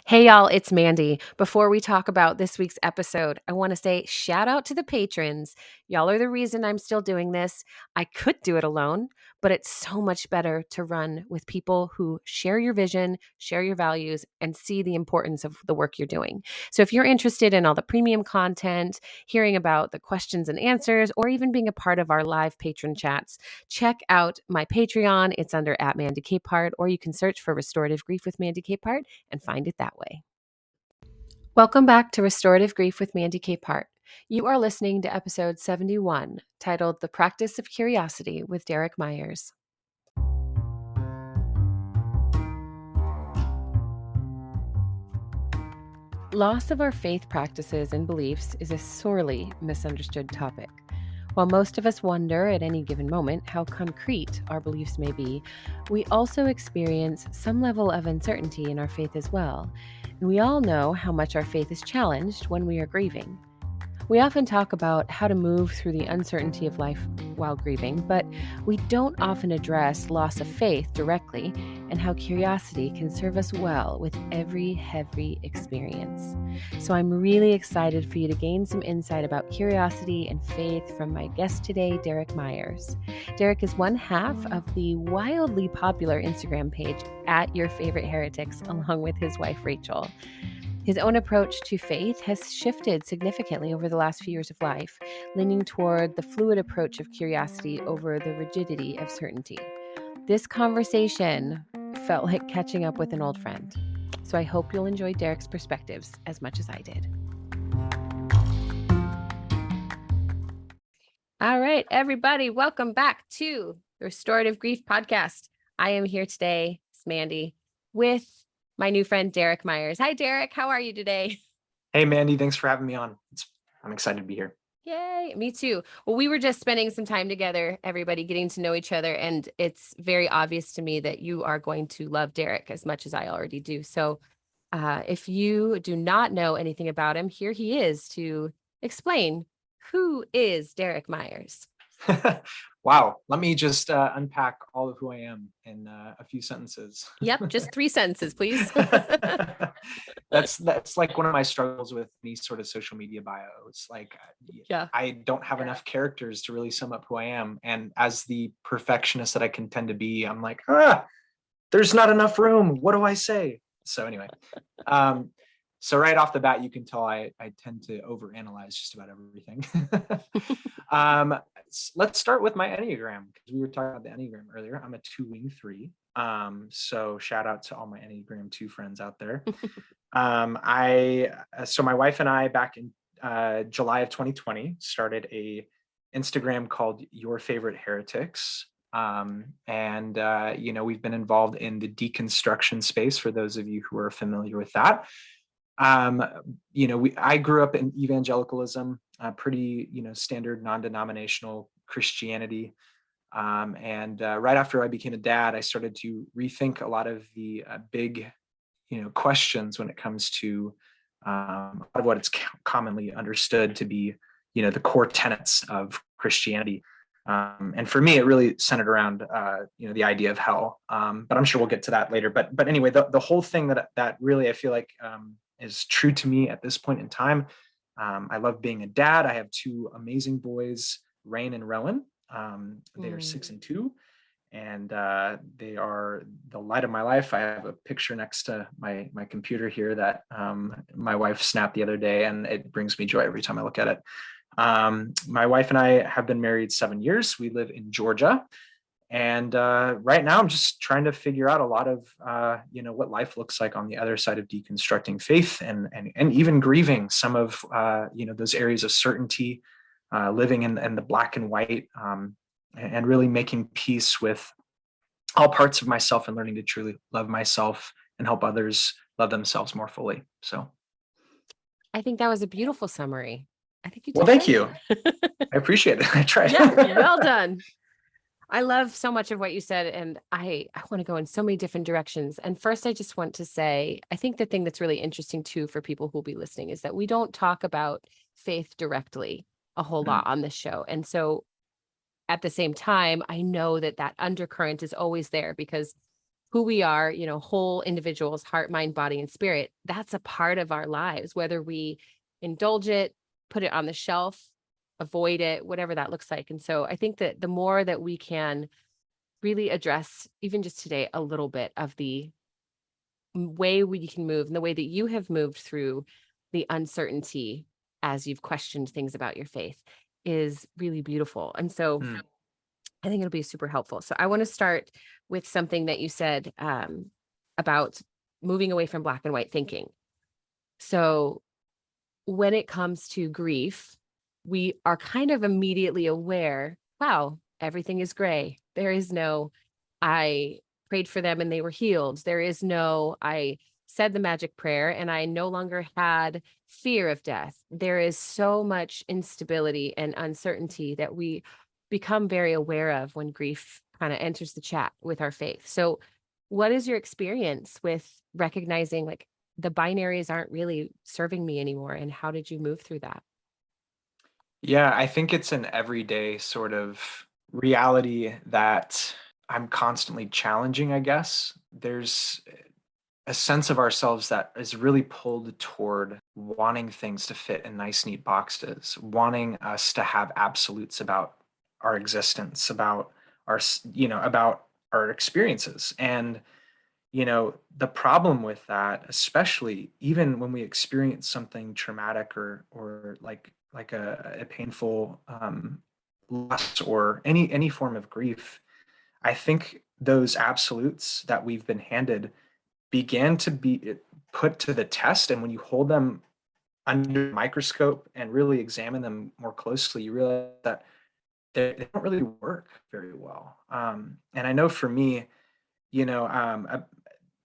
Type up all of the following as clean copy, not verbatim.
Hey y'all, it's Mandy. Before we talk about this week's episode, I want to say shout out to the patrons. Y'all are the reason I'm still doing this. I could do it alone, but it's so much better to run with people who share your vision, share your values, and see the importance of the work you're doing. So if you're interested in all the premium content, hearing about the questions and answers, or even being a part of our live patron chats, check out my Patreon. It's under @MandyCapehart, or you can search for Restorative Grief with Mandy Capehart and find it that way. Welcome back to Restorative Grief with Mandy Capehart. You are listening to episode 71, titled The Practice of Curiosity with Derek Myers. Loss of our faith practices and beliefs is a sorely misunderstood topic. While most of us wonder at any given moment how concrete our beliefs may be, we also experience some level of uncertainty in our faith as well. And we all know how much our faith is challenged when we are grieving. We often talk about how to move through the uncertainty of life while grieving, but we don't often address loss of faith directly and how curiosity can serve us well with every heavy experience. So I'm really excited for you to gain some insight about curiosity and faith from my guest today, Derek Myers. Derek is one half of the wildly popular Instagram page @YourFavoriteHeretics, along with his wife, Rachel. His own approach to faith has shifted significantly over the last few years of life, leaning toward the fluid approach of curiosity over the rigidity of certainty. This conversation felt like catching up with an old friend. So I hope you'll enjoy Derek's perspectives as much as I did. All right, everybody, welcome back to the Restorative Grief Podcast. I am here today, it's Mandy, with my new friend, Derek Myers. Hi, Derek. How are you today? Hey, Mandy. Thanks for having me on. I'm excited to be here. Yay, me too. Well, we were just spending some time together, everybody getting to know each other. And it's very obvious to me that you are going to love Derek as much as I already do. So if you do not know anything about him, here he is to explain who is Derek Myers. Wow. Let me just unpack all of who I am in a few sentences. Yep, just 3 sentences, please. That's like one of my struggles with any sort of social media bio. It's like Yeah. I don't have enough characters to really sum up who I am. And as the perfectionist that I can tend to be, I'm like, there's not enough room. What do I say? So anyway, so right off the bat, you can tell I tend to overanalyze just about everything. Let's start with my Enneagram, because we were talking about the Enneagram earlier. I'm a 2-wing 3. So shout out to all my Enneagram 2 friends out there. So my wife and I, back in July of 2020, started a Instagram called Your Favorite Heretics. We've been involved in the deconstruction space, for those of you who are familiar with that. I grew up in evangelicalism, pretty, standard non-denominational Christianity. Right after I became a dad, I started to rethink a lot of the big, questions when it comes to a lot of what it's commonly understood to be, the core tenets of Christianity. And for me, it really centered around, the idea of hell. But I'm sure we'll get to that later. But anyway, the whole thing that really I feel like is true to me at this point in time. I love being a dad. I have 2 amazing boys, Rain and Rowan. They are 6 and 2, and they are the light of my life. I have a picture next to my computer here that my wife snapped the other day, and it brings me joy every time I look at it. My wife and I have been married 7 years. We live in Georgia. And right now, I'm just trying to figure out a lot of, what life looks like on the other side of deconstructing faith and even grieving some of, those areas of certainty, living in the black and white, and really making peace with all parts of myself and learning to truly love myself and help others love themselves more fully. So I think that was a beautiful summary. I think you did well, thank great. you. I appreciate it. I tried. Yeah, well done. I love so much of what you said, and I want to go in so many different directions. And first, I just want to say, I think the thing that's really interesting too for people who'll be listening is that we don't talk about faith directly a whole lot on this show. And so at the same time, I know that undercurrent is always there, because who we are, whole individuals, heart, mind, body, and spirit. That's a part of our lives, whether we indulge it, put it on the shelf, avoid it, whatever that looks like. And so I think that the more that we can really address, even just today, a little bit of the way we can move and the way that you have moved through the uncertainty as you've questioned things about your faith is really beautiful. And so Mm, I think it'll be super helpful. So I want to start with something that you said about moving away from black and white thinking. So when it comes to grief, we are kind of immediately aware, wow, everything is gray. There is no, I prayed for them and they were healed. There is no, I said the magic prayer and I no longer had fear of death. There is so much instability and uncertainty that we become very aware of when grief kind of enters the chat with our faith. So, what is your experience with recognizing like the binaries aren't really serving me anymore, and how did you move through that? yeah, I think it's an everyday sort of reality that I'm constantly challenging, I guess. There's a sense of ourselves that is really pulled toward wanting things to fit in nice, neat boxes, wanting us to have absolutes about our existence, about about our experiences. And the problem with that, especially even when we experience something traumatic or like a painful loss or any form of grief, I think those absolutes that we've been handed began to be put to the test. And when you hold them under a microscope and really examine them more closely, you realize that they don't really work very well. And I know for me, you know,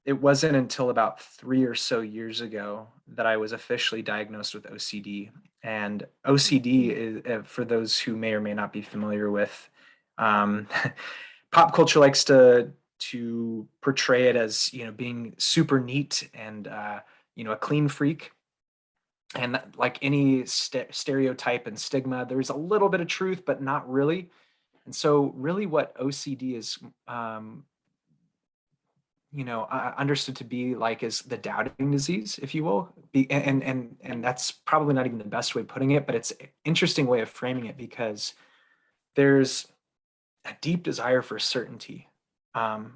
it wasn't until about 3 or so years ago that I was officially diagnosed with OCD. And OCD Mhm. is, for those who may or may not be familiar with, um, pop culture likes to portray it as being super neat and a clean freak. And like any stereotype and stigma, there's a little bit of truth, but not really. And so, really, what OCD is um, understood to be like is the doubting disease, if you will. And that's probably not even the best way of putting it, but it's an interesting way of framing it because there's a deep desire for certainty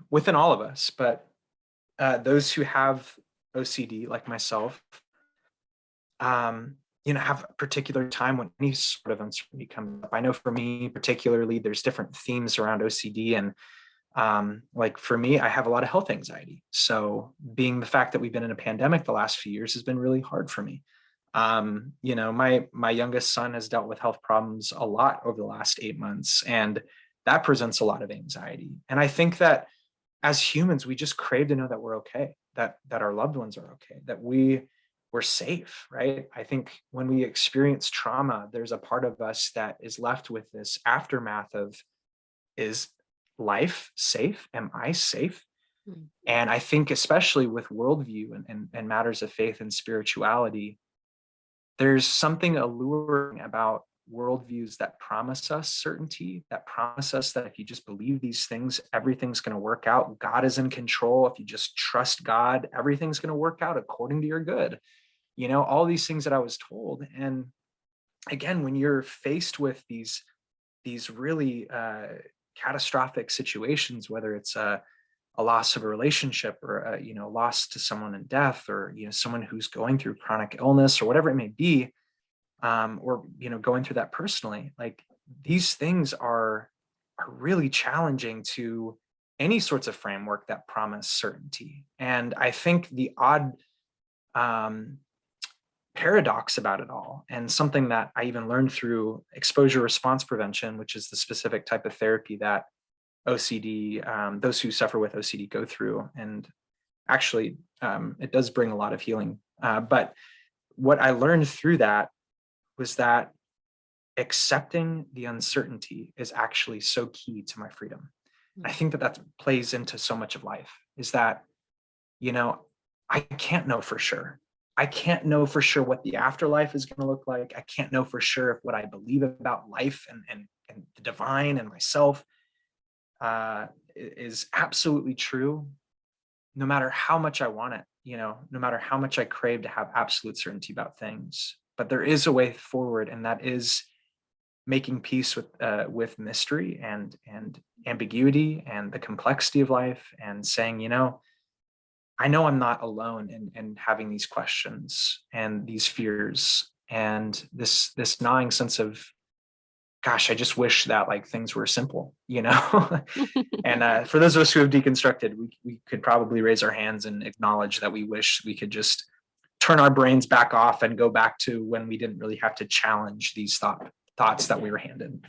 within all of us. But those who have OCD, like myself, have a particular time when any sort of uncertainty comes up. I know for me, particularly, there's different themes around OCD, and like for me, I have a lot of health anxiety. So being the fact that we've been in a pandemic the last few years has been really hard for me. My youngest son has dealt with health problems a lot over the last 8 months, and that presents a lot of anxiety. And I think that as humans, we just crave to know that we're okay, that our loved ones are okay, that we're safe, right? I think when we experience trauma, there's a part of us that is left with this aftermath of, is life safe? Am I safe? Mm. And I think, especially with worldview and matters of faith and spirituality, there's something alluring about worldviews that promise us certainty, that promise us that if you just believe these things, everything's going to work out. God is in control. If you just trust God, everything's going to work out according to your good. All these things that I was told. And again, when you're faced with these really catastrophic situations, whether it's a loss of a relationship or loss to someone in death, or someone who's going through chronic illness or whatever it may be, or going through that personally, like these things are really challenging to any sorts of framework that promise certainty. And I think the odd um, paradox about it all, and something that I even learned through exposure response prevention, which is the specific type of therapy that OCD, those who suffer with OCD go through. And actually, it does bring a lot of healing. But what I learned through that was that accepting the uncertainty is actually so key to my freedom. I Mm. think that plays into so much of life, is that, you know, I can't know for sure. I can't know for sure what the afterlife is going to look like. I can't know for sure if what I believe about life and the divine and myself is absolutely true. no matter how much I want it, no matter how much I crave to have absolute certainty about things. But there is a way forward, and that is making peace with mystery and ambiguity and the complexity of life, and saying, I know I'm not alone in having these questions and these fears and this gnawing sense of, gosh, I just wish that like things were simple, And for those of us who have deconstructed, we could probably raise our hands and acknowledge that we wish we could just turn our brains back off and go back to when we didn't really have to challenge these thoughts that we were handed.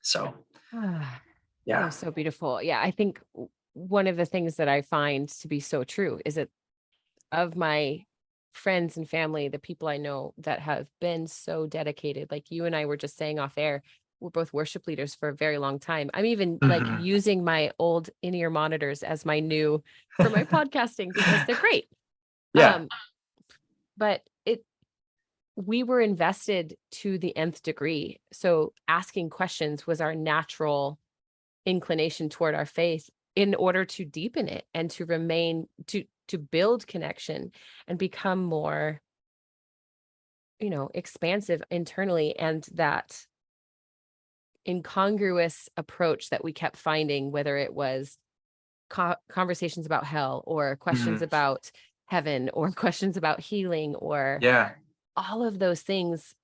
So, That was so beautiful. Yeah, I think one of the things that I find to be so true is that of my friends and family, the people I know that have been so dedicated, like you and I were just saying off air, we're both worship leaders for a very long time. I'm even like using my old in-ear monitors as my new for my podcasting because they're great. Yeah. But we were invested to the nth degree. So asking questions was our natural inclination toward our faith in order to deepen it and to remain to build connection and become more expansive internally. And that incongruous approach that we kept finding, whether it was conversations about hell or questions about heaven or questions about healing or all of those things,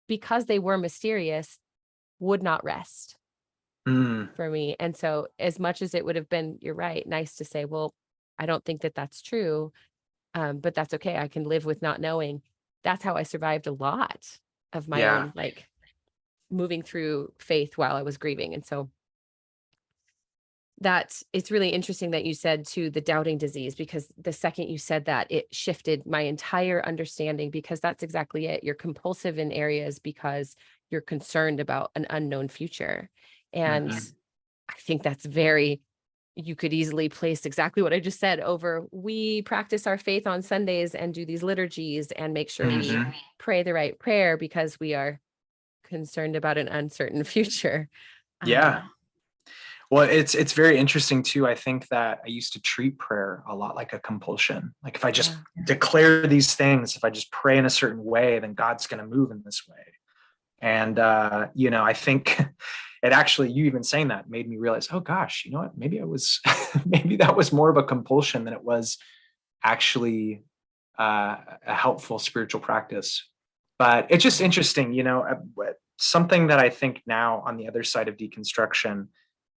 because they were mysterious, would not rest for me. And so as much as it would have been, you're right, nice to say, well, I don't think that that's true, but that's okay. I can live with not knowing. That's how I survived a lot of my own, like moving through faith while I was grieving. And so that it's really interesting that you said to the doubting disease, because the second you said that, it shifted my entire understanding, because that's exactly it. You're compulsive in areas because you're concerned about an unknown future. And I think that's you could easily place exactly what I just said over, we practice our faith on Sundays and do these liturgies and make sure we pray the right prayer because we are concerned about an uncertain future. Well, it's very interesting too. I think that I used to treat prayer a lot like a compulsion. Like if I just declare these things, if I just pray in a certain way, then God's going to move in this way. And, I think it actually, you even saying that made me realize, oh gosh, you know what, maybe maybe that was more of a compulsion than it was actually a helpful spiritual practice. But it's just interesting, something that I think now on the other side of deconstruction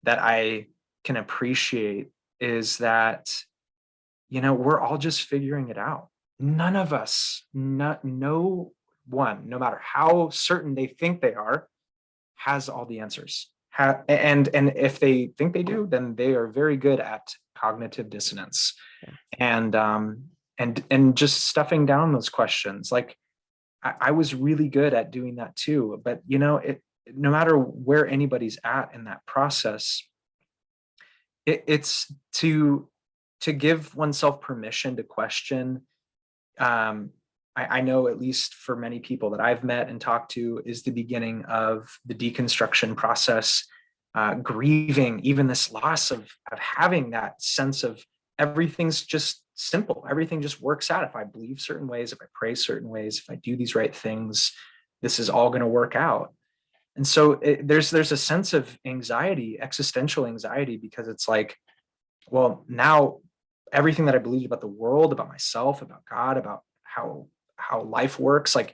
that I can appreciate is that, we're all just figuring it out. None of us, no one, no matter how certain they think they are, has all the answers. And if they think they do, then they are very good at cognitive dissonance and just stuffing down those questions. Like I was really good at doing that too. But no matter where anybody's at in that process, it's to give oneself permission to question. I know, at least for many people that I've met and talked to, is the beginning of the deconstruction process, grieving even this loss of having that sense of everything's just simple. Everything just works out. If I believe certain ways, if I pray certain ways, if I do these right things, this is all going to work out. And so there's a sense of anxiety, existential anxiety, because it's like, well, now everything that I believed about the world, about myself, about God, about how life works, like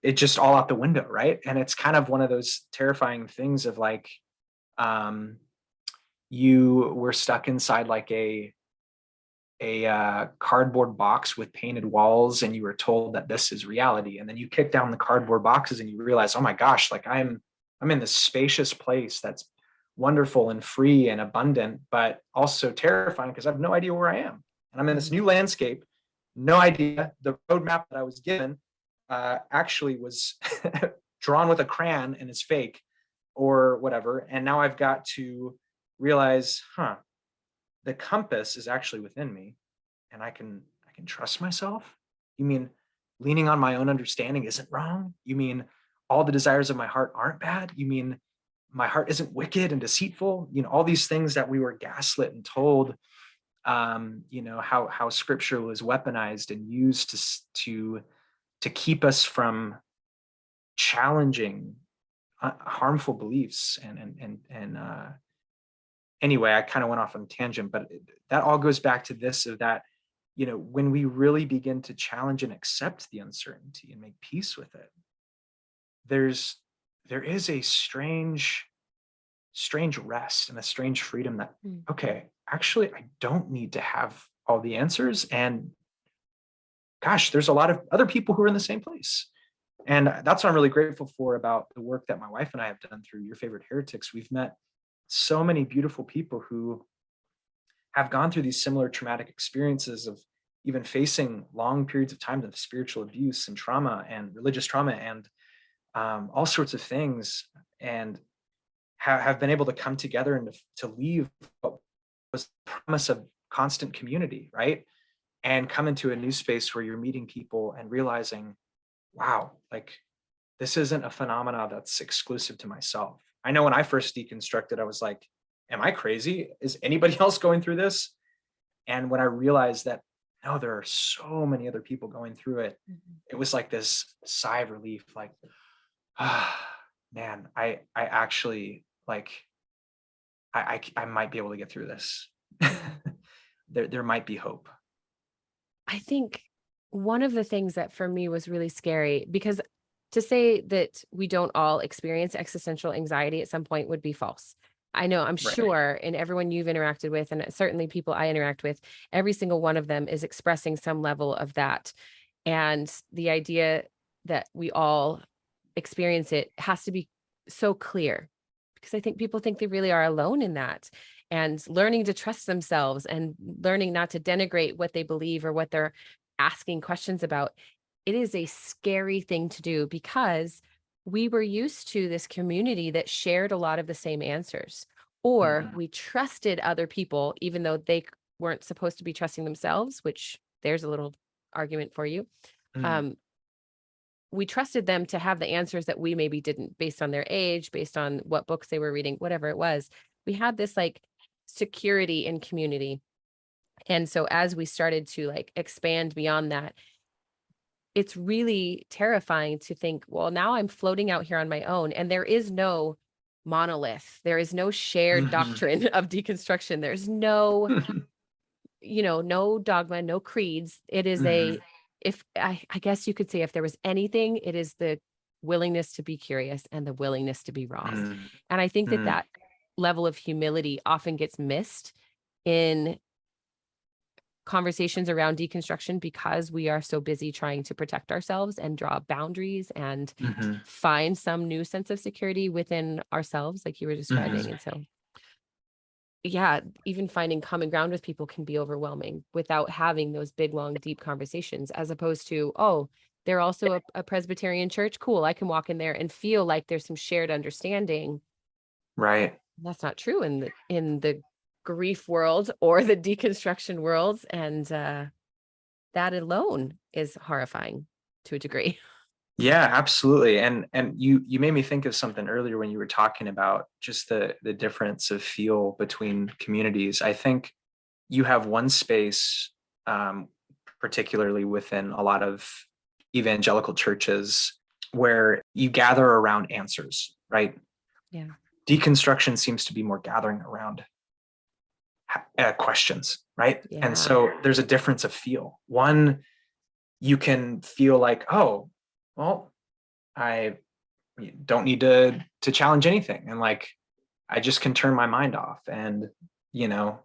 it just all out the window, right? And it's kind of one of those terrifying things of like, you were stuck inside like a cardboard box with painted walls, and you were told that this is reality, and then you kick down the cardboard boxes and you realize, oh my gosh, like I'm in this spacious place that's wonderful and free and abundant, but also terrifying because I have no idea where I am, and I'm in this new landscape. No idea. The roadmap that I was given actually was drawn with a crayon and is fake or whatever. And now I've got to realize, the compass is actually within me, and I can trust myself. You mean leaning on my own understanding isn't wrong? You mean all the desires of my heart aren't bad? You mean my heart isn't wicked and deceitful? All these things that we were gaslit and told how scripture was weaponized and used to keep us from challenging harmful beliefs. And anyway, I kind of went off on a tangent, but that all goes back to this, of that, when we really begin to challenge and accept the uncertainty and make peace with it, there is a strange rest and a strange freedom that, Mm. okay, actually, I don't need to have all the answers. And gosh, there's a lot of other people who are in the same place. And that's what I'm really grateful for about the work that my wife and I have done through Your Favorite Heretics. We've met so many beautiful people who have gone through these similar traumatic experiences of even facing long periods of time of spiritual abuse and trauma and religious trauma and all sorts of things, and have been able to come together and to leave what was the promise of constant community, right? And come into a new space where you're meeting people and realizing, wow, like this isn't a phenomena that's exclusive to myself. I know when I first deconstructed, I was like, am I crazy? Is anybody else going through this? And when I realized that, no, there are so many other people going through it, it was like this sigh of relief, like, ah, man, I actually like, I might be able to get through this. There might be hope. I think one of the things that for me was really scary, because to say that we don't all experience existential anxiety at some point would be false. I know, I'm Right. sure, and everyone you've interacted with, and certainly people I interact with, every single one of them is expressing some level of that. And the idea that we all experience it has to be so clear, because I think people think they really are alone in that. And learning to trust themselves and learning not to denigrate what they believe or what they're asking questions about, it is a scary thing to do, because we were used to this community that shared a lot of the same answers, or Mhm. we trusted other people even though they weren't supposed to be trusting themselves, which there's a little argument for you. Mm. um, we trusted them to have the answers that we maybe didn't, based on their age, based on what books they were reading, whatever it was. We had this like security in community. And so as we started to like expand beyond that, it's really terrifying to think, well, now I'm floating out here on my own and there is no monolith. There is no shared Mhm. doctrine of deconstruction. There's no, no dogma, no creeds. It is Mhm. if I guess you could say, if there was anything, it is the willingness to be curious and the willingness to be wrong. Mm. And I think that Mm. that level of humility often gets missed in conversations around deconstruction, because we are so busy trying to protect ourselves and draw boundaries and Mhm. find some new sense of security within ourselves, like you were describing. Mhm. And so, yeah, even finding common ground with people can be overwhelming without having those big, long, deep conversations, as opposed to, oh, they're also a Presbyterian church. Cool. I can walk in there and feel like there's some shared understanding. Right. That's not true in the grief world or the deconstruction world. And that alone is horrifying to a degree. Yeah, absolutely. And you made me think of something earlier when you were talking about just the difference of feel between communities. I think you have one space, um, particularly within a lot of evangelical churches, where you gather around answers, right? Yeah. Deconstruction seems to be more gathering around questions, right? And Yeah. so there's a difference of feel. One, you can feel like, oh, well, I don't need to challenge anything, and like I just can turn my mind off and you know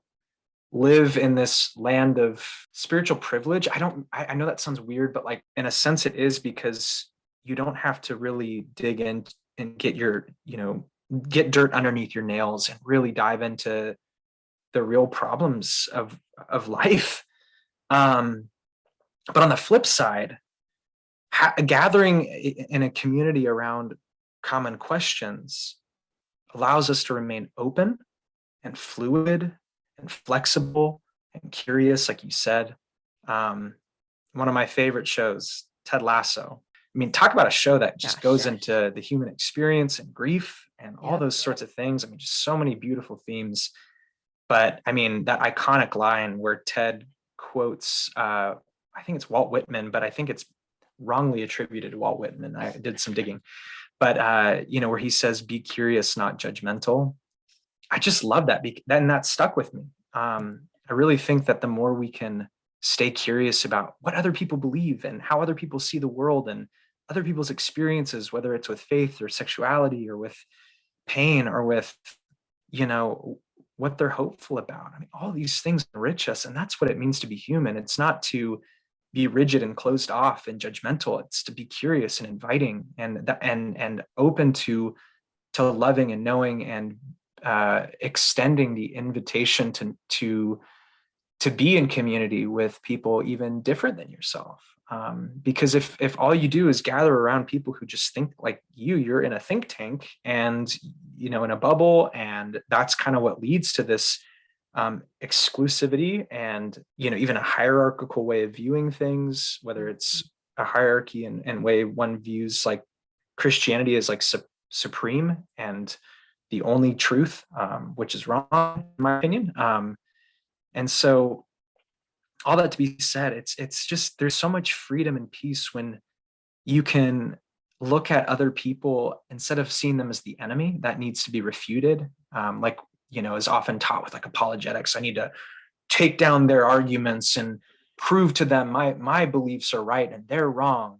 live in this land of spiritual privilege. I know that sounds weird, but like in a sense it is, because you don't have to really dig in and get get dirt underneath your nails and really dive into the real problems of life. um but on the flip side, gathering in a community around common questions allows us to remain open and fluid and flexible and curious, like you said. Um, One of my favorite shows, Ted Lasso. I mean, talk about a show that just Gosh. goes into the human experience and grief and all Yep. those sorts of things. I mean, just so many beautiful themes. But I mean, that iconic line where Ted quotes, I think it's Walt Whitman, but I think it's wrongly attributed to Walt Whitman. I did some digging, but where he says, "Be curious, not judgmental." I just love that, and that stuck with me. I really think that the more we can stay curious about what other people believe and how other people see the world and other people's experiences, whether it's with faith or sexuality or with pain or with, you know, what they're hopeful about. I mean, all these things enrich us, and that's what it means to be human. It's not to be rigid and closed off and judgmental. It's to be curious and inviting and open to loving and knowing and extending the invitation to be in community with people even different than yourself. Because if all you do is gather around people who just think like you're in a think tank and in a bubble, and that's kind of what leads to this exclusivity and even a hierarchical way of viewing things, whether it's a hierarchy and way one views like Christianity as like supreme and the only truth, which is wrong in my opinion. And so all that to be said, it's just there's so much freedom and peace when you can look at other people instead of seeing them as the enemy that needs to be refuted, like is often taught with like apologetics. I need to take down their arguments and prove to them my beliefs are right and they're wrong.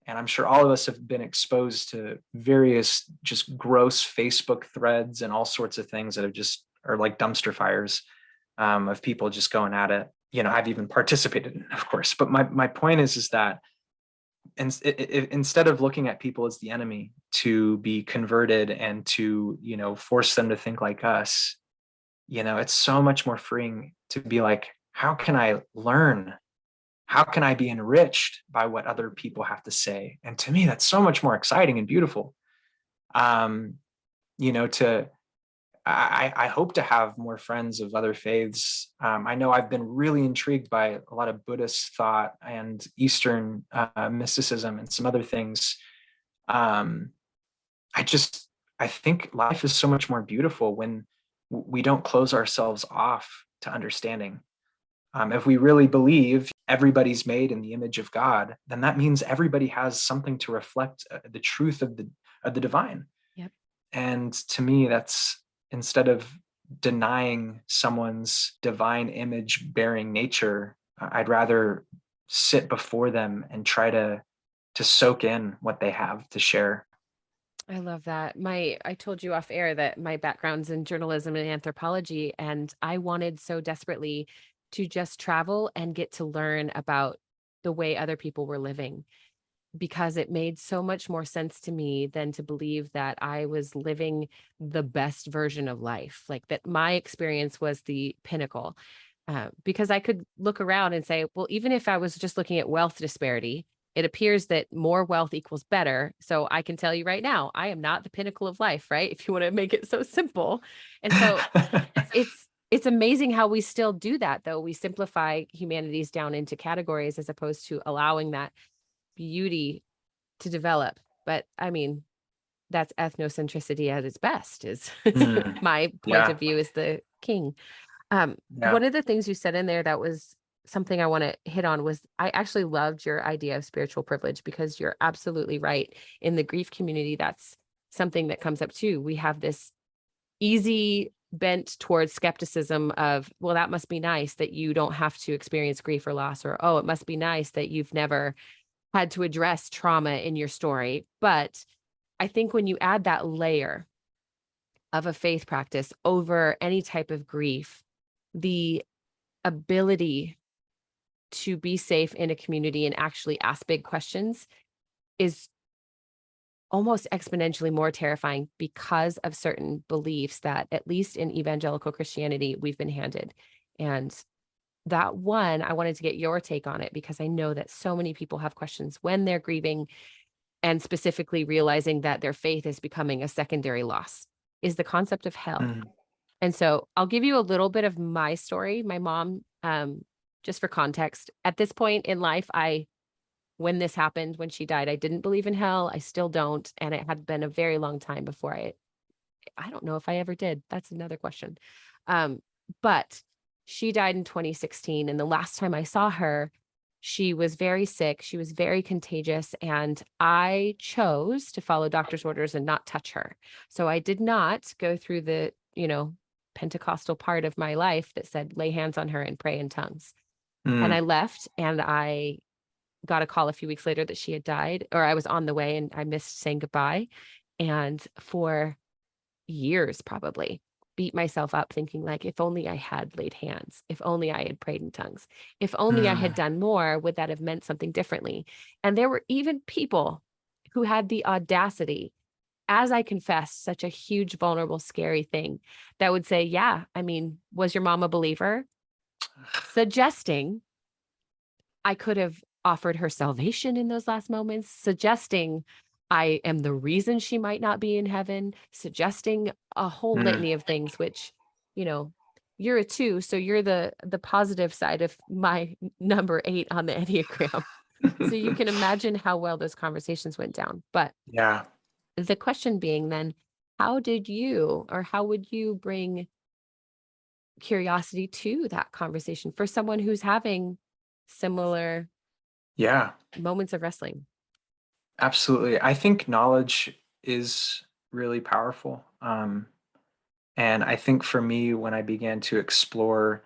And I'm sure all of us have been exposed to various just gross Facebook threads and all sorts of things that are like dumpster fires, of people just going at it. I've even participated in, of course. But my point is that instead of looking at people as the enemy, to be converted and to force them to think like us, it's so much more freeing to be like, how can I learn? How can I be enriched by what other people have to say? And to me, that's so much more exciting and beautiful. I hope to have more friends of other faiths. I know I've been really intrigued by a lot of Buddhist thought and Eastern mysticism and some other things. I think life is so much more beautiful when we don't close ourselves off to understanding. If we really believe everybody's made in the image of God, then that means everybody has something to reflect the truth of the divine. Yep. And to me, that's, instead of denying someone's divine image bearing nature, I'd rather sit before them and try to soak in what they have to share. I love that. I told you off air that my background's in journalism and anthropology, and I wanted so desperately to just travel and get to learn about the way other people were living, because it made so much more sense to me than to believe that I was living the best version of life, like that my experience was the pinnacle. Because I could look around and say, well, even if I was just looking at wealth disparity, it appears that more wealth equals better. So I can tell you right now, I am not the pinnacle of life, right? If you want to make it so simple. And so it's amazing how we still do that, though. We simplify humanities down into categories as opposed to allowing that beauty to develop. But I mean, that's ethnocentricity at its best, is my point Yeah. of view as the king. Yeah. One of the things you said in there that was something I want to hit on was, I actually loved your idea of spiritual privilege, because you're absolutely right. In the grief community, that's something that comes up too. We have this easy bent towards skepticism of, well, that must be nice that you don't have to experience grief or loss, or, oh, it must be nice that you've never had to address trauma in your story. But I think when you add that layer of a faith practice over any type of grief, the ability to be safe in a community and actually ask big questions is almost exponentially more terrifying, because of certain beliefs that, at least in evangelical Christianity, we've been handed. And that one, I wanted to get your take on it, because I know that so many people have questions when they're grieving, and specifically realizing that their faith is becoming a secondary loss, is the concept of hell. Mm. And so I'll give you a little bit of my story. My mom, just for context, at this point in life, when this happened, when she died, I didn't believe in hell. I still don't. And it had been a very long time before I don't know if I ever did. That's another question. But she died in 2016. And the last time I saw her, she was very sick. She was very contagious. And I chose to follow doctor's orders and not touch her. So I did not go through the, Pentecostal part of my life that said, lay hands on her and pray in tongues. And I Mm, left, and I got a call a few weeks later that she had died, or I was on the way and I missed saying goodbye. And for years, probably, beat myself up thinking, like, if only I had laid hands, if only I had prayed in tongues, if only I had mm, done more, would that have meant something differently? And there were even people who had the audacity, as I confessed such a huge, vulnerable, scary thing, that would say, yeah, I mean, was your mom a believer? Suggesting I could have offered her salvation in those last moments, suggesting I am the reason she might not be in heaven, suggesting a whole mm. litany of things, which, you know, you're a 2, so you're the positive side of my number 8 on the Enneagram. So you can imagine how well those conversations went down. But Yeah. the question being then, how did you, or how would you bring curiosity to that conversation for someone who's having similar Yeah, moments of wrestling? absolutely. I think knowledge is really powerful. And I think for me, when I began to explore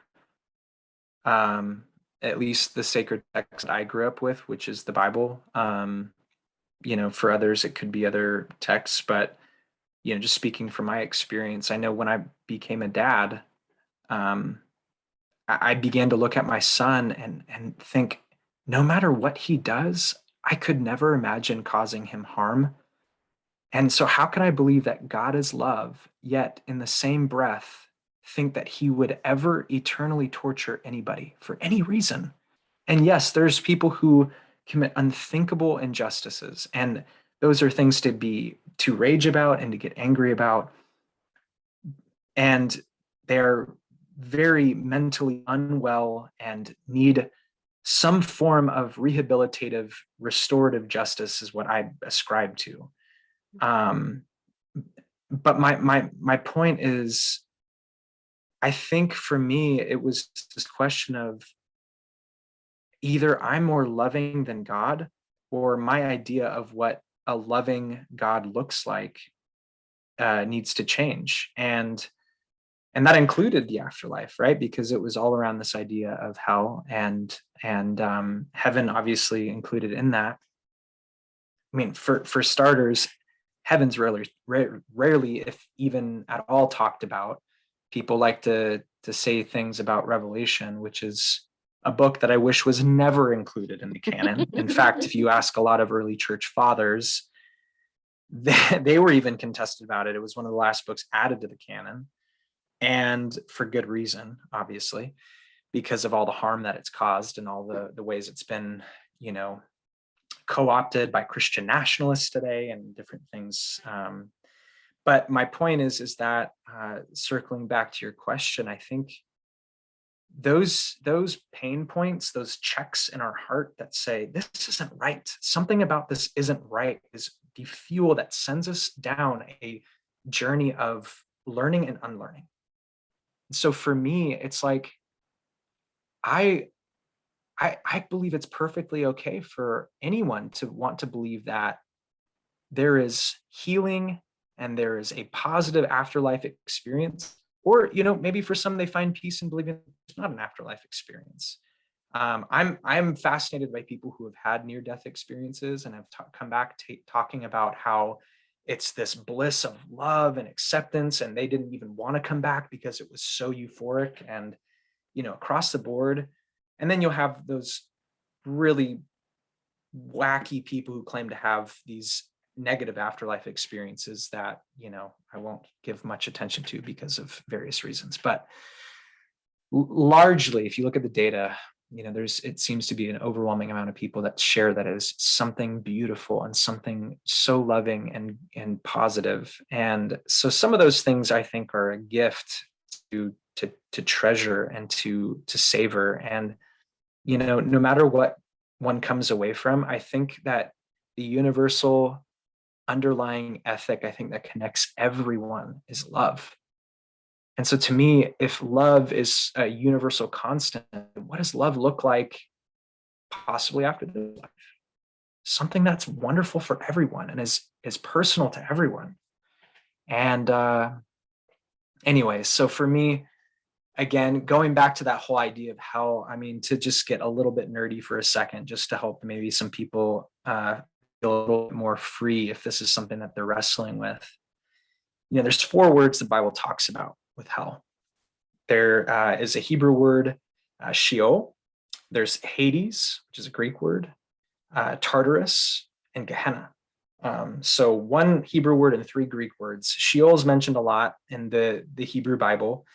um, at least the sacred text I grew up with, which is the Bible, for others, it could be other texts, but, just speaking from my experience, I know when I became a dad, um, I began to look at my son and think, no matter what he does, I could never imagine causing him harm. And so, how can I believe that God is love, yet in the same breath, think that he would ever eternally torture anybody for any reason? And yes, there's people who commit unthinkable injustices, and those are things to rage about and to get angry about. And they're very mentally unwell and need some form of rehabilitative, restorative justice, is what I ascribe to. Um, but my point is, I think for me, it was this question of either I'm more loving than God, or my idea of what a loving God looks like needs to change. And that included the afterlife, right? Because it was all around this idea of hell and heaven, obviously included in that. I mean, for starters, heaven's rarely, if even at all, talked about. People like to say things about Revelation, which is a book that I wish was never included in the canon. In fact, if you ask a lot of early church fathers, they were even contested about it. It was one of the last books added to the canon, and for good reason, obviously, because of all the harm that it's caused and all the ways it's been, you know, co-opted by Christian nationalists today and different things. But my point is that circling back to your question, I think those pain points, those checks in our heart that say this isn't right, something about this isn't right, is the fuel that sends us down a journey of learning and unlearning. So for me, it's like I I believe it's perfectly okay for anyone to want to believe that there is healing and there is a positive afterlife experience. Or, maybe for some they find peace in believing it's not an afterlife experience. I'm fascinated by people who have had near death experiences and have come back talking about how it's this bliss of love and acceptance, and they didn't even want to come back because it was so euphoric and across the board. And then you'll have those really wacky people who claim to have these negative afterlife experiences that I won't give much attention to because of various reasons. But largely, if you look at the data, it seems to be an overwhelming amount of people that share that as something beautiful and something so loving and positive. And so some of those things I think are a gift to treasure and to savor. And no matter what one comes away from, I think that the universal underlying ethic, I think, that connects everyone is love. And so to me, if love is a universal constant, what does love look like possibly after this life? Something that's wonderful for everyone and is personal to everyone. And anyway, so for me, again, going back to that whole idea of hell, I mean, to just get a little bit nerdy for a second, just to help maybe some people feel a little bit more free if this is something that they're wrestling with. There's 4 words the Bible talks about with hell. There is a Hebrew word, Sheol. There's Hades, which is a Greek word, Tartarus, and Gehenna. So 1 Hebrew word and 3 Greek words. Sheol is mentioned a lot in the Hebrew Bible,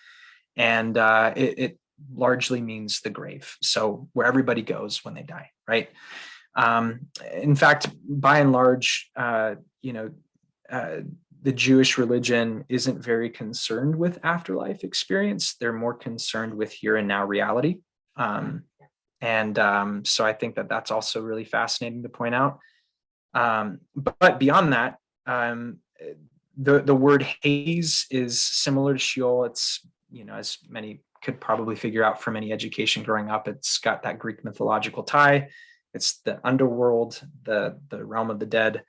and it largely means the grave. So where everybody goes when they die, right? In fact, by and large, the Jewish religion isn't very concerned with afterlife experience. They're more concerned with here and now reality. So I think that that's also really fascinating to point out. But beyond that, the word Hades is similar to Sheol. It's, as many could probably figure out from any education growing up, it's got that Greek mythological tie. It's the underworld, the realm of the dead.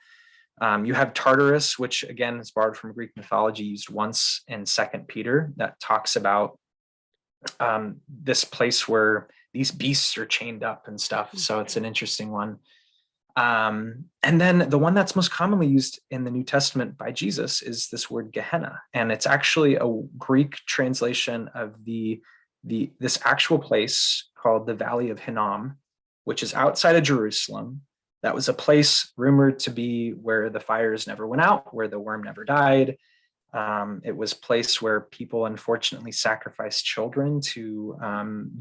You have Tartarus, which again is borrowed from Greek mythology, used once in 2 Peter, that talks about this place where these beasts are chained up and stuff. So it's an interesting one. And then the one that's most commonly used in the New Testament by Jesus is this word Gehenna. And it's actually a Greek translation of this actual place called the Valley of Hinnom, which is outside of Jerusalem. That was a place rumored to be where the fires never went out, where the worm never died. It was a place where people unfortunately sacrificed children to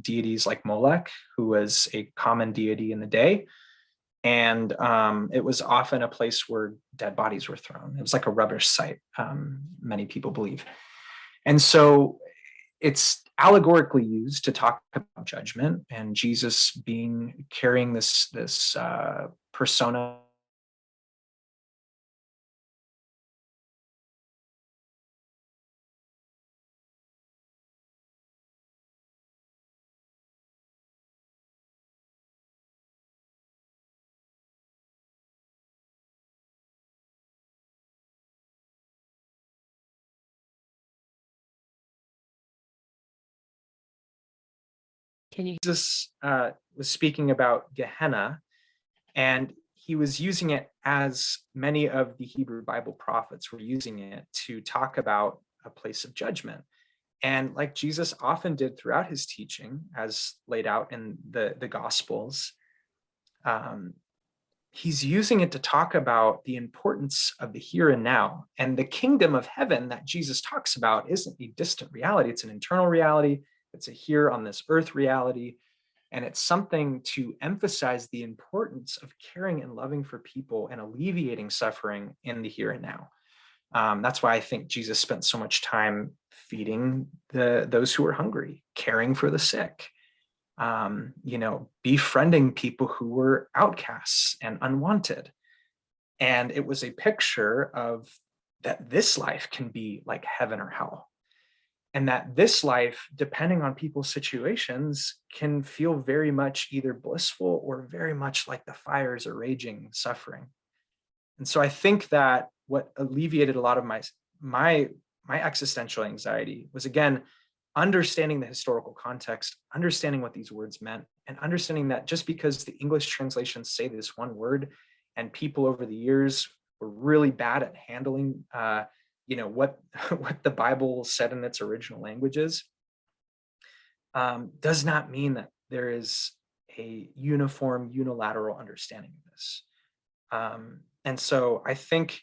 deities like Molech, who was a common deity in the day. And it was often a place where dead bodies were thrown. It was like a rubbish site, many people believe. And so it's allegorically used to talk about judgment, and Jesus carrying this persona. Jesus was speaking about Gehenna, and he was using it as many of the Hebrew Bible prophets were using it to talk about a place of judgment. And like Jesus often did throughout his teaching, as laid out in the Gospels, he's using it to talk about the importance of the here and now. And the kingdom of heaven that Jesus talks about isn't a distant reality. It's an internal reality. It's a here on this earth reality. And it's something to emphasize the importance of caring and loving for people and alleviating suffering in the here and now. That's why I think Jesus spent so much time feeding those who were hungry, caring for the sick, befriending people who were outcasts and unwanted. And it was a picture of that this life can be like heaven or hell. And that this life, depending on people's situations, can feel very much either blissful or very much like the fires are raging, suffering. And so I think that what alleviated a lot of my existential anxiety was, again, understanding the historical context, understanding what these words meant, and understanding that just because the English translations say this one word, and people over the years were really bad at handling what the Bible said in its original languages, does not mean that there is a uniform, unilateral understanding of this. And so I think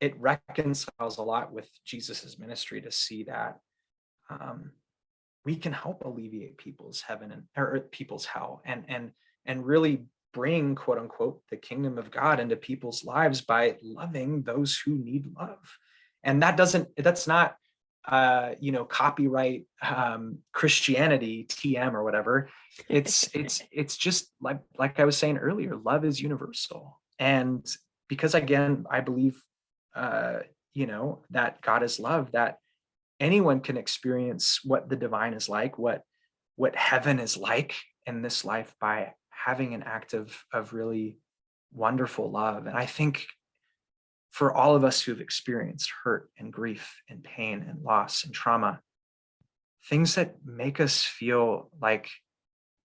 it reconciles a lot with Jesus's ministry to see that we can help alleviate people's heaven or people's hell, and really bring, quote unquote, the kingdom of God into people's lives by loving those who need love. And that's not copyright Christianity, TM or whatever. It's just like I was saying earlier, love is universal. And because, again, I believe that God is love, that anyone can experience what the divine is like, what heaven is like in this life by having an act of really wonderful love. And I think for all of us who've experienced hurt and grief and pain and loss and trauma, things that make us feel like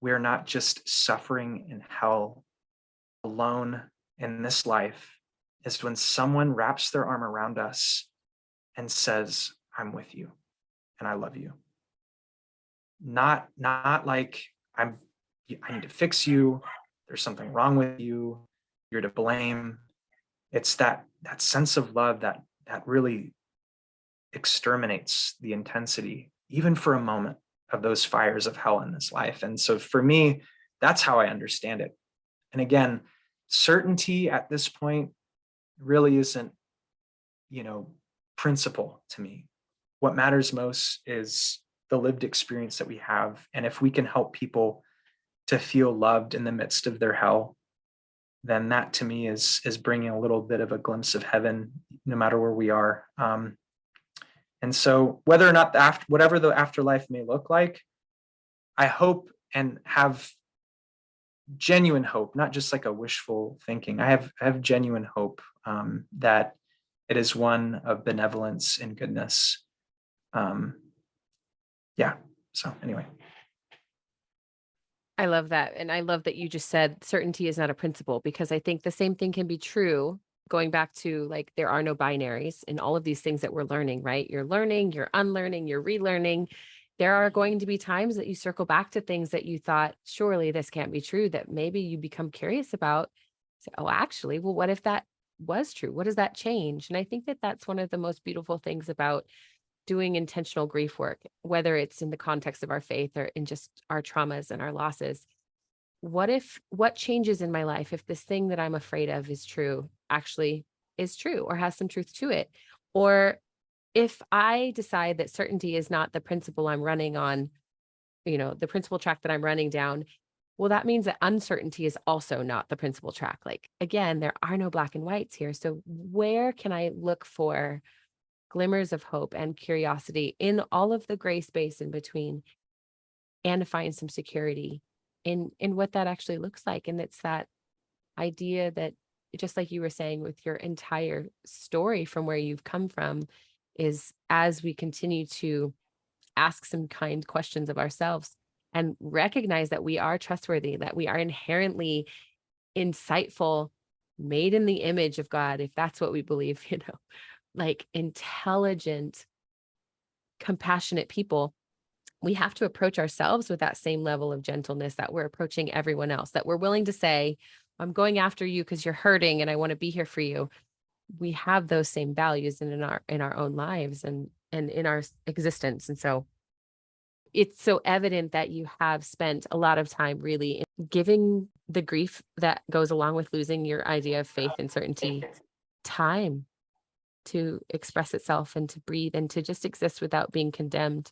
we're not just suffering in hell alone in this life is when someone wraps their arm around us and says, I'm with you and I love you. Not like I need to fix you, there's something wrong with you, you're to blame. It's that sense of love that really exterminates the intensity, even for a moment, of those fires of hell in this life. And so for me, that's how I understand it. And again, certainty at this point really isn't, principle to me. What matters most is the lived experience that we have. And if we can help people to feel loved in the midst of their hell, then that to me is bringing a little bit of a glimpse of heaven, no matter where we are. And so whether or not whatever the afterlife may look like, I hope and have genuine hope, not just like a wishful thinking. I have genuine hope that it is one of benevolence and goodness. Yeah. So anyway. I love that. And I love that you just said certainty is not a principle, because I think the same thing can be true going back to, like, there are no binaries in all of these things that we're learning, right? You're learning, you're unlearning, you're relearning. There are going to be times that you circle back to things that you thought, surely this can't be true, that maybe you become curious about. Say, oh, actually, well, what if that was true? What does that change? And I think that that's one of the most beautiful things about doing intentional grief work, whether it's in the context of our faith or in just our traumas and our losses. What changes in my life if this thing that I'm afraid of is true, actually is true, or has some truth to it? Or if I decide that certainty is not the principle I'm running on, the principal track that I'm running down, well, that means that uncertainty is also not the principal track. Like, again, there are no black and whites here. So where can I look for glimmers of hope and curiosity in all of the gray space in between, and find some security in what that actually looks like? And it's that idea that, just like you were saying with your entire story from where you've come from, is as we continue to ask some kind questions of ourselves and recognize that we are trustworthy, that we are inherently insightful, made in the image of God, if that's what we believe, like intelligent, compassionate people, we have to approach ourselves with that same level of gentleness that we're approaching everyone else, that we're willing to say, I'm going after you because you're hurting and I want to be here for you. We have those same values in our own lives and in our existence. And so it's so evident that you have spent a lot of time really giving the grief that goes along with losing your idea of faith and certainty time to express itself and to breathe and to just exist without being condemned.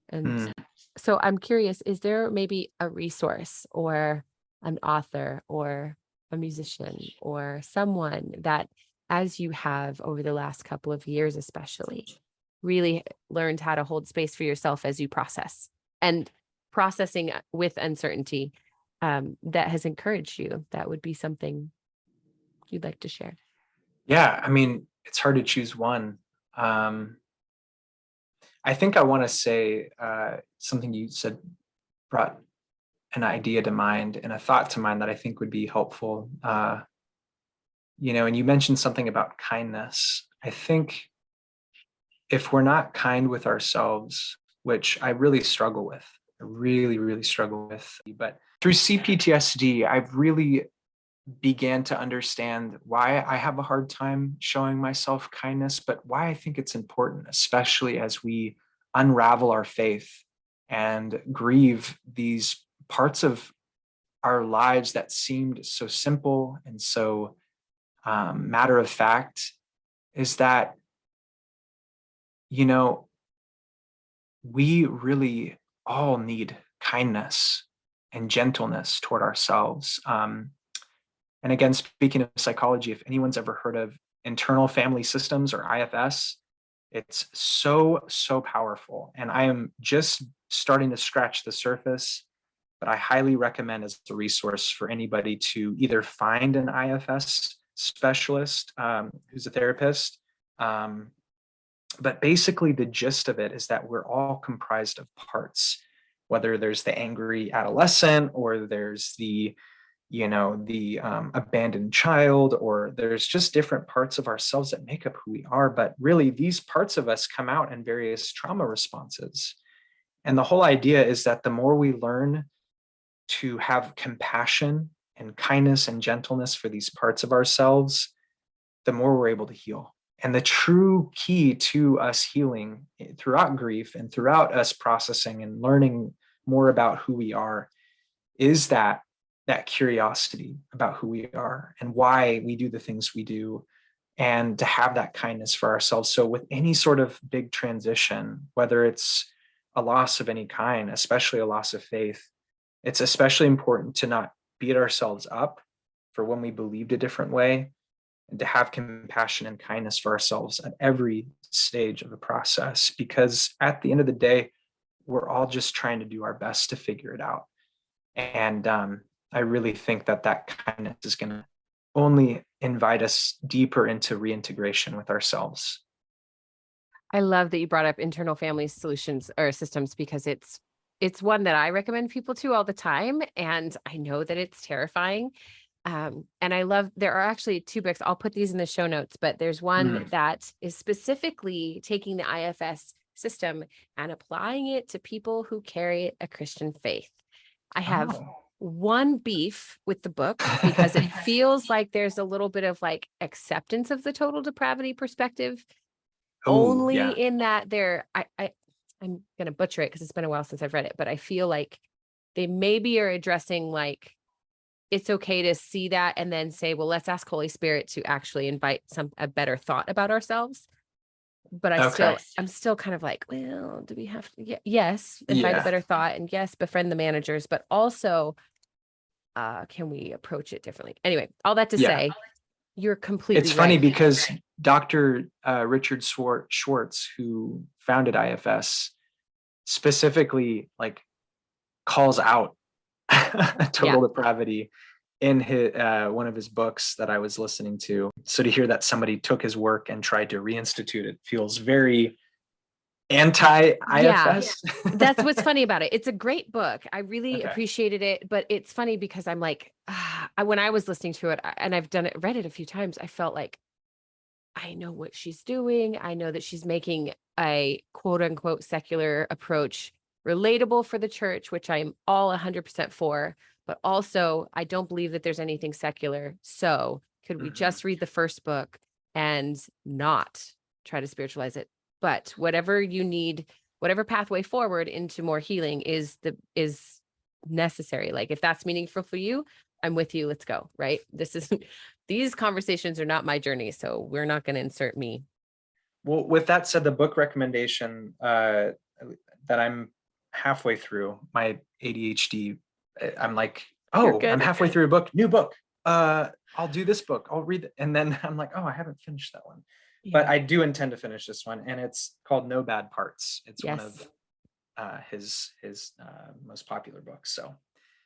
And Mm. so I'm curious, is there maybe a resource or an author or a musician or someone that, as you have over the last couple of years, especially, really learned how to hold space for yourself as you process and processing with uncertainty, that has encouraged you? That would be something you'd like to share. Yeah, I mean, it's hard to choose one. I think I want to say something you said brought an idea to mind and a thought to mind that I think would be helpful. And you mentioned something about kindness. I think if we're not kind with ourselves, which I really struggle with, I really, really struggle with, but through CPTSD, I've really began to understand why I have a hard time showing myself kindness, but why I think it's important, especially as we unravel our faith and grieve these parts of our lives that seemed so simple and so matter of fact, is that, you know, we really all need kindness and gentleness toward ourselves. And again, speaking of psychology, if anyone's ever heard of internal family systems, or IFS, It's so, so powerful. And I am just starting to scratch the surface, but I highly recommend as a resource for anybody to either find an IFS specialist who's a therapist. But basically, the gist of it is that we're all comprised of parts, whether there's the angry adolescent or there's the abandoned child, or there's just different parts of ourselves that make up who we are. But really, these parts of us come out in various trauma responses. And the whole idea is that the more we learn to have compassion and kindness and gentleness for these parts of ourselves, the more we're able to heal. And the true key to us healing throughout grief and throughout us processing and learning more about who we are is that curiosity about who we are and why we do the things we do, and to have that kindness for ourselves. So with any sort of big transition, whether it's a loss of any kind, especially a loss of faith, it's especially important to not beat ourselves up for when we believed a different way, and to have compassion and kindness for ourselves at every stage of the process. Because at the end of the day, we're all just trying to do our best to figure it out. And I really think that kindness is going to only invite us deeper into reintegration with ourselves. I love that you brought up internal family solutions or systems, because it's one that I recommend people to all the time. And I know that it's terrifying. And I love, there are actually 2 books. I'll put these in the show notes, but there's one that is specifically taking the IFS system and applying it to people who carry a Christian faith. I have one beef with the book because it feels like there's a little bit of like acceptance of the total depravity perspective. Only in that I'm going to butcher it because it's been a while since I've read it, but I feel like they maybe are addressing like, it's okay to see that and then say, well, let's ask Holy Spirit to actually invite a better thought about ourselves. But I'm still kind of like, well, do we have to? Yes, invite a better thought, and yes, befriend the managers, but also, can we approach it differently? Anyway, all that to say, you're completely It's funny right. because Dr. Richard Schwartz, who founded IFS, specifically like calls out total depravity in his one of his books that I was listening to. So to hear that somebody took his work and tried to reinstitute it feels very anti-IFS. That's what's funny about it. It's a great book. I really appreciated it, but it's funny because I'm like, when I was listening to it, and I've read it a few times, I felt like I know what she's doing. I know that she's making a quote unquote secular approach relatable for the church, which I'm all 100% for. But also, I don't believe that there's anything secular. So could we just read the first book and not try to spiritualize it? But whatever you need, whatever pathway forward into more healing is necessary. Like if that's meaningful for you, I'm with you. Let's go. Right. These conversations are not my journey. So we're not going to insert me. Well, with that said, the book recommendation that I'm halfway through, my ADHD, I'm like, I'm halfway through a book, new book. I'll do this book. I'll read it. And then I'm like, I haven't finished that one. But I do intend to finish this one. And it's called No Bad Parts. It's one of his most popular books. So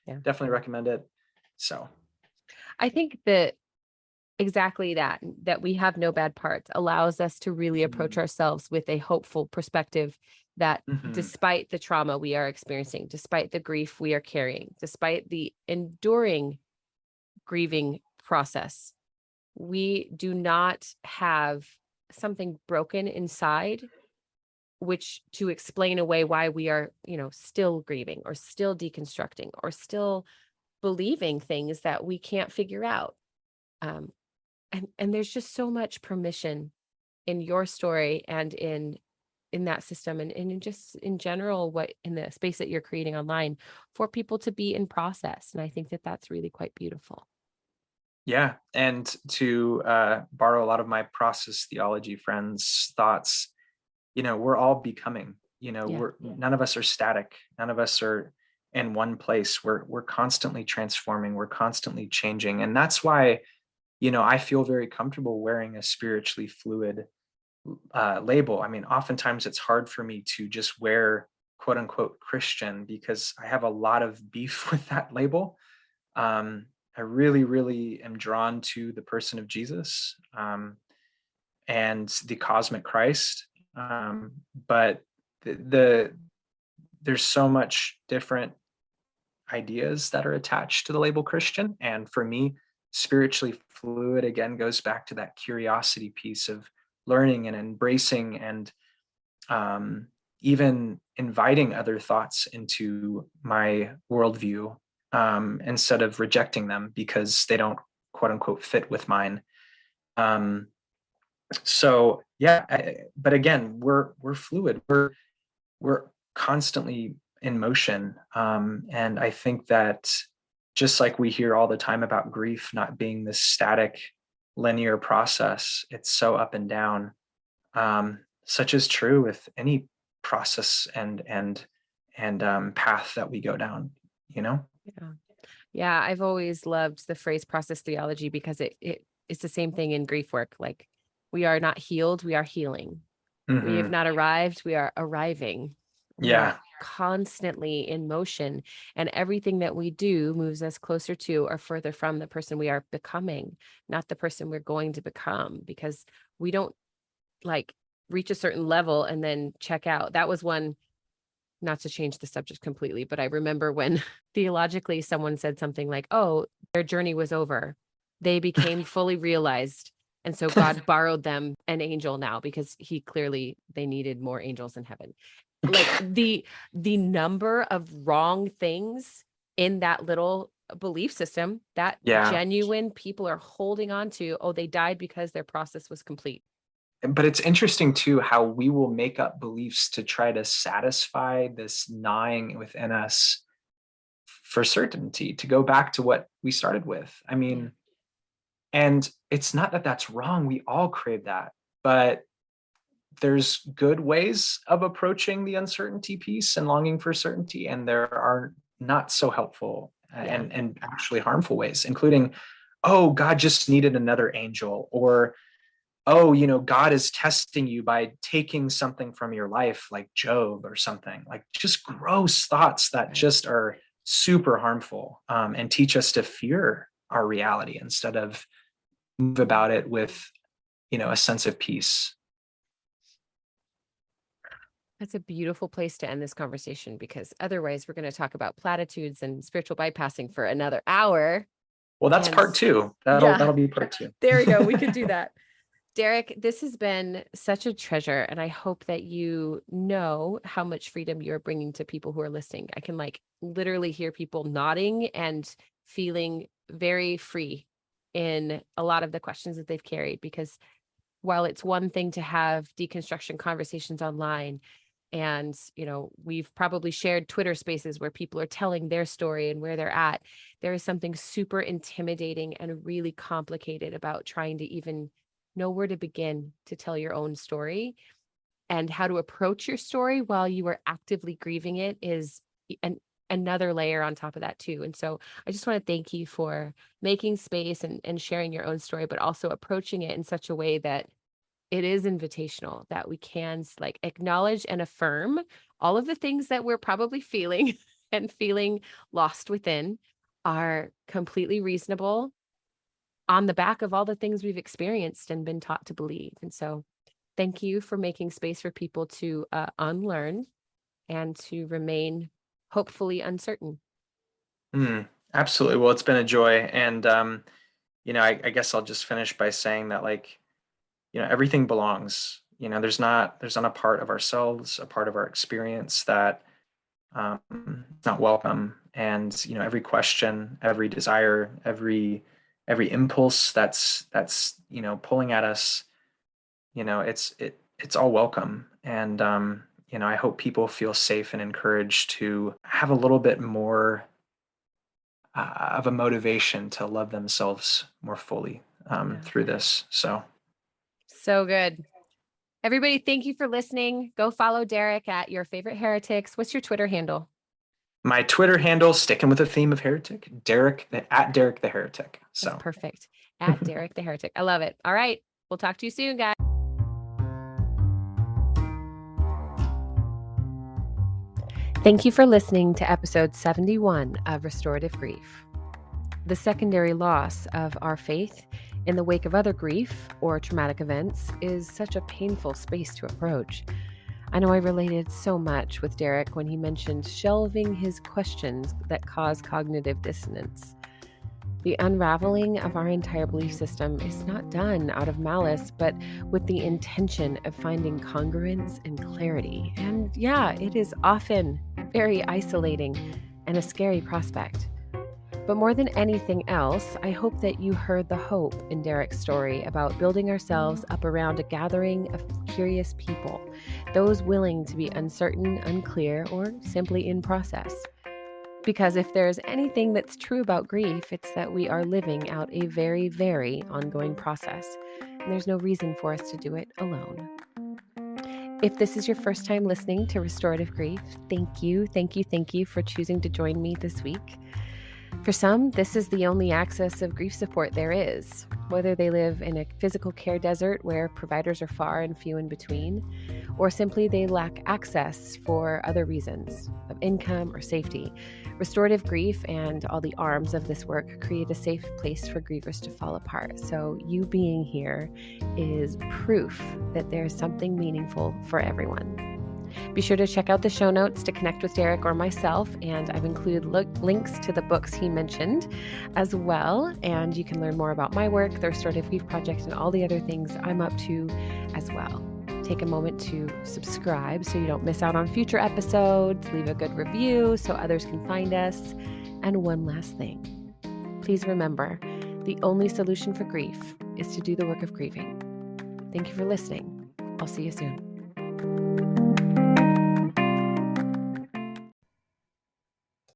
definitely recommend it. So I think that exactly that we have no bad parts allows us to really approach ourselves with a hopeful perspective that despite the trauma we are experiencing, despite the grief we are carrying, despite the enduring grieving process, we do not have something broken inside, which to explain away why we are, still grieving or still deconstructing or still believing things that we can't figure out. And there's just so much permission in your story and in that system and in just in general, what in the space that you're creating online for people to be in process. And I think that that's really quite beautiful. Yeah. And to borrow a lot of my process theology friends' thoughts, we're all becoming, none of us are static. None of us are in one place. We're constantly transforming. We're constantly changing. And that's why, I feel very comfortable wearing a spiritually fluid label. I mean, oftentimes it's hard for me to just wear quote unquote Christian because I have a lot of beef with that label. I really, really am drawn to the person of Jesus, and the cosmic Christ. But the there's so much different ideas that are attached to the label Christian. And for me, spiritually fluid again goes back to that curiosity piece of learning and embracing and, even inviting other thoughts into my worldview, instead of rejecting them because they don't quote unquote fit with mine. Um, so yeah, but again, we're fluid. We're constantly in motion. And I think that just like we hear all the time about grief not being this static, linear process, it's so up and down. Such is true with any process and path that we go down, you know? Yeah. Yeah, I've always loved the phrase process theology because it's the same thing in grief work. Like, we are not healed, we are healing. We have Hmm. not arrived, we are arriving. We are Yeah. constantly in motion, and everything that we do moves us closer to or further from the person we are becoming, not the person we're going to become, because we don't like reach a certain level and then check out. That was one, not to change the subject completely, but I remember when theologically someone said something like, oh, their journey was over. They became fully realized. And so God borrowed them an angel now because they needed more angels in heaven. Like the number of wrong things in that little belief system that Yeah. genuine people are holding on to, oh, they died because their process was complete. But it's interesting too how we will make up beliefs to try to satisfy this gnawing within us for certainty, to go back to what we started with. I Yeah. mean, and it's not that that's wrong. We all crave that, but there's good ways of approaching the uncertainty piece and longing for certainty, and there are not so helpful, Yeah. and actually harmful ways, including, oh, God just needed another angel, or oh, God is testing you by taking something from your life, like Job or something, like just gross thoughts that Right. just are super harmful, and teach us to fear our reality instead of move about it with, a sense of peace. That's a beautiful place to end this conversation because otherwise we're going to talk about platitudes and spiritual bypassing for another hour. Well, that's And part two. That'll yeah, that'll be part two. there we go. We could do that. Derek, this has been such a treasure, and I hope that you know how much freedom you're bringing to people who are listening. I can like literally hear people nodding and feeling very free in a lot of the questions that they've carried, because while it's one thing to have deconstruction conversations online, and we've probably shared Twitter spaces where people are telling their story and where they're at, there is something super intimidating and really complicated about trying to even know where to begin to tell your own story, and how to approach your story while you are actively grieving it is another layer on top of that too. And so I just want to thank you for making space and sharing your own story, but also approaching it in such a way that it is invitational, that we can like acknowledge and affirm all of the things that we're probably feeling and feeling lost within are completely reasonable on the back of all the things we've experienced and been taught to believe. And so thank you for making space for people to unlearn and to remain hopefully uncertain. Absolutely. Well, it's been a joy. And, I guess I'll just finish by saying that, like, everything belongs. There's not a part of ourselves, a part of our experience that, is not welcome. And, every question, every desire, every impulse that's pulling at us, it's all welcome. And, I hope people feel safe and encouraged to have a little bit more, of a motivation to love themselves more fully, Yeah. through this. So good. Everybody, thank you for listening. Go follow Derek at your favorite heretics. What's your Twitter handle? My Twitter handle, sticking with the theme of heretic, at Derek the Heretic. That's So perfect. At Derek the Heretic. I love it. All right. We'll talk to you soon, guys. Thank you for listening to episode 71 of Restorative Grief. The secondary loss of our faith in the wake of other grief or traumatic events is such a painful space to approach. I know I related so much with Derek when he mentioned shelving his questions that cause cognitive dissonance. The unraveling of our entire belief system is not done out of malice, but with the intention of finding congruence and clarity. And yeah, it is often very isolating and a scary prospect. But more than anything else, I hope that you heard the hope in Derek's story about building ourselves up around a gathering of curious people, those willing to be uncertain, unclear, or simply in process. Because if there's anything that's true about grief, it's that we are living out a very, very ongoing process, and there's no reason for us to do it alone. If this is your first time listening to Restorative Grief, thank you for choosing to join me this week. For some, this is the only access of grief support there is, whether they live in a physical care desert where providers are far and few in between, or simply they lack access for other reasons of income or safety. Restorative grief and all the arms of this work create a safe place for grievers to fall apart. So you being here is proof that there is something meaningful for everyone. Be sure to check out the show notes to connect with Derek or myself, and I've included links to the books he mentioned as well, and you can learn more about my work, the Restorative Grief Project, and all the other things I'm up to as well. Take a moment to subscribe so you don't miss out on future episodes, leave a good review so others can find us, and one last thing. Please remember, the only solution for grief is to do the work of grieving. Thank you for listening. I'll see you soon.